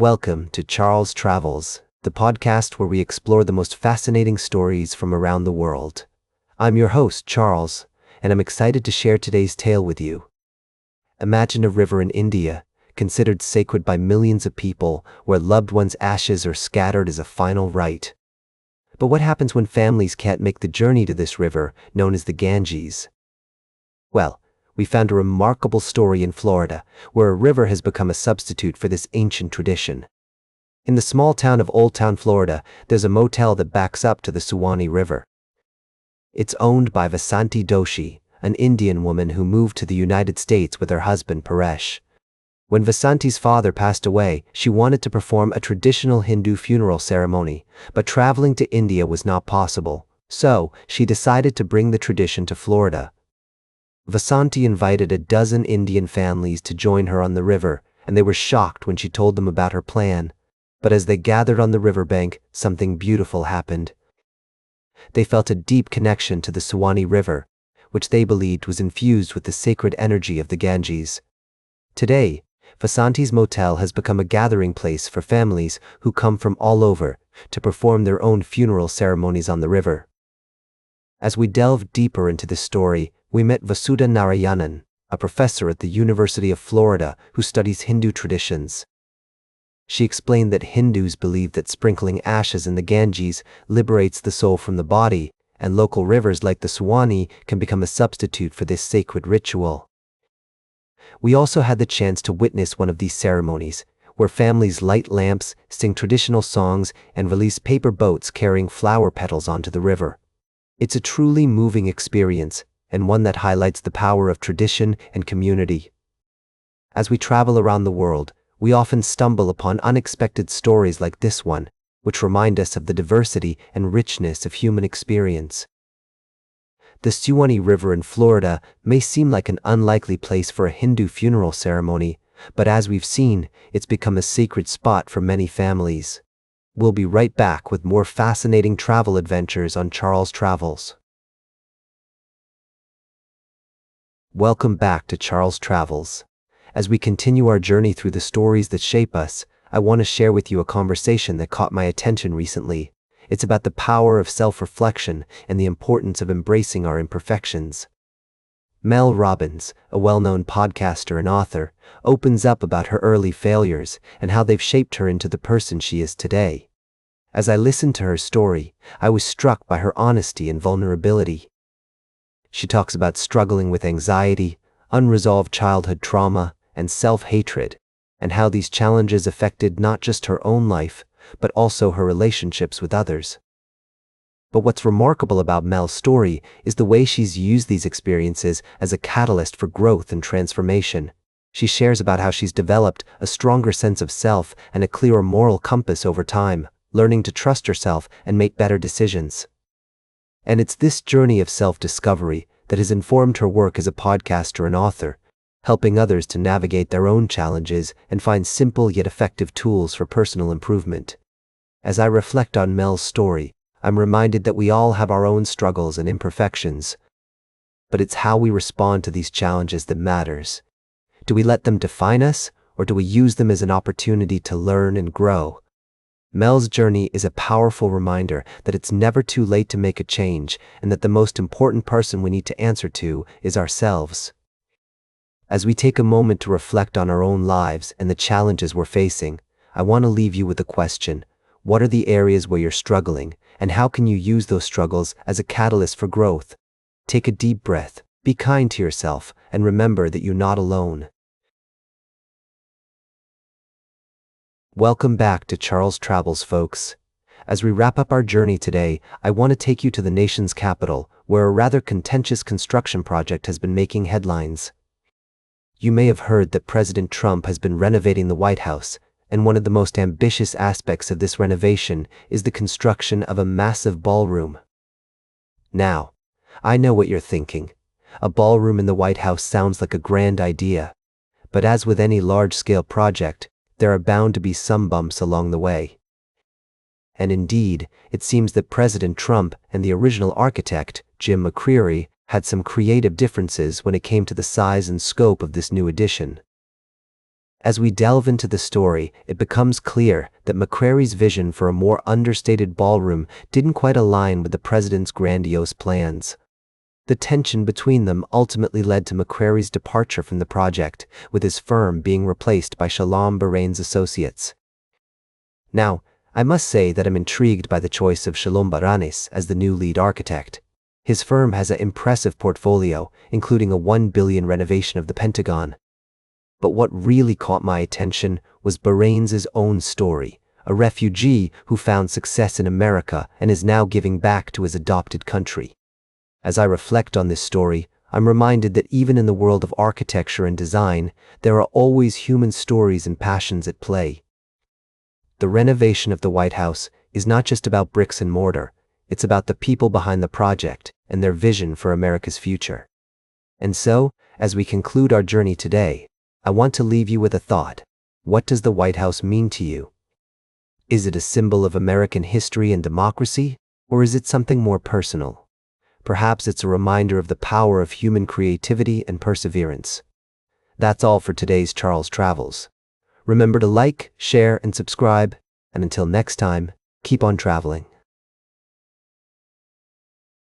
Welcome to Charles Travels, the podcast where we explore the most fascinating stories from around the world. I'm your host, Charles, and I'm excited to share today's tale with you. Imagine a river in India, considered sacred by millions of people, where loved ones' ashes are scattered as a final rite. But what happens when families can't make the journey to this river, known as the Ganges? Well, we found a remarkable story in Florida, where a river has become a substitute for this ancient tradition. In the small town of Old Town, Florida, there's a motel that backs up to the Suwannee River. It's owned by Vasanti Doshi, an Indian woman who moved to the United States with her husband Paresh. When Vasanti's father passed away, she wanted to perform a traditional Hindu funeral ceremony, but traveling to India was not possible, so she decided to bring the tradition to Florida. Vasanti invited a dozen Indian families to join her on the river, and they were shocked when she told them about her plan. But as they gathered on the riverbank, something beautiful happened. They felt a deep connection to the Suwannee River, which they believed was infused with the sacred energy of the Ganges. Today, Vasanti's motel has become a gathering place for families who come from all over to perform their own funeral ceremonies on the river. As we delve deeper into this story, we met Vasudha Narayanan, a professor at the University of Florida who studies Hindu traditions. She explained that Hindus believe that sprinkling ashes in the Ganges liberates the soul from the body, and local rivers like the Suwannee can become a substitute for this sacred ritual. We also had the chance to witness one of these ceremonies, where families light lamps, sing traditional songs, and release paper boats carrying flower petals onto the river. It's a truly moving experience, and one that highlights the power of tradition and community. As we travel around the world, we often stumble upon unexpected stories like this one, which remind us of the diversity and richness of human experience. The Suwannee River in Florida may seem like an unlikely place for a Hindu funeral ceremony, but as we've seen, it's become a sacred spot for many families. We'll be right back with more fascinating travel adventures on Charles Travels. Welcome back to Charles Travels. As we continue our journey through the stories that shape us, I want to share with you a conversation that caught my attention recently. It's about the power of self-reflection and the importance of embracing our imperfections. Mel Robbins, a well-known podcaster and author, opens up about her early failures and how they've shaped her into the person she is today. As I listened to her story, I was struck by her honesty and vulnerability. She talks about struggling with anxiety, unresolved childhood trauma, and self-hatred, and how these challenges affected not just her own life, but also her relationships with others. But what's remarkable about Mel's story is the way she's used these experiences as a catalyst for growth and transformation. She shares about how she's developed a stronger sense of self and a clearer moral compass over time, learning to trust herself and make better decisions. And it's this journey of self-discovery that has informed her work as a podcaster and author, helping others to navigate their own challenges and find simple yet effective tools for personal improvement. As I reflect on Mel's story, I'm reminded that we all have our own struggles and imperfections. But it's how we respond to these challenges that matters. Do we let them define us, or do we use them as an opportunity to learn and grow? Mel's journey is a powerful reminder that it's never too late to make a change, and that the most important person we need to answer to is ourselves. As we take a moment to reflect on our own lives and the challenges we're facing, I want to leave you with a question. What are the areas where you're struggling, and how can you use those struggles as a catalyst for growth? Take a deep breath, be kind to yourself, and remember that you're not alone. Welcome back to Charles Travels, folks. As we wrap up our journey today, I want to take you to the nation's capital, where a rather contentious construction project has been making headlines. You may have heard that President Trump has been renovating the White House, and one of the most ambitious aspects of this renovation is the construction of a massive ballroom. Now, I know what you're thinking. A ballroom in the White House sounds like a grand idea. But as with any large-scale project, there are bound to be some bumps along the way. And indeed, it seems that President Trump and the original architect, Jim McCreary, had some creative differences when it came to the size and scope of this new addition. As we delve into the story, it becomes clear that McCrary's vision for a more understated ballroom didn't quite align with the president's grandiose plans. The tension between them ultimately led to McCrary's departure from the project, with his firm being replaced by Shalom Bahrain's associates. Now, I must say that I'm intrigued by the choice of Shalom Bahranis as the new lead architect. His firm has an impressive portfolio, including a $1 billion renovation of the Pentagon. But what really caught my attention was Bahrain's own story, a refugee who found success in America and is now giving back to his adopted country. As I reflect on this story, I'm reminded that even in the world of architecture and design, there are always human stories and passions at play. The renovation of the White House is not just about bricks and mortar, it's about the people behind the project and their vision for America's future. And so, as we conclude our journey today, I want to leave you with a thought. What does the White House mean to you? Is it a symbol of American history and democracy, or is it something more personal? Perhaps it's a reminder of the power of human creativity and perseverance. That's all for today's Charles Travels. Remember to like, share, and subscribe, and until next time, keep on traveling.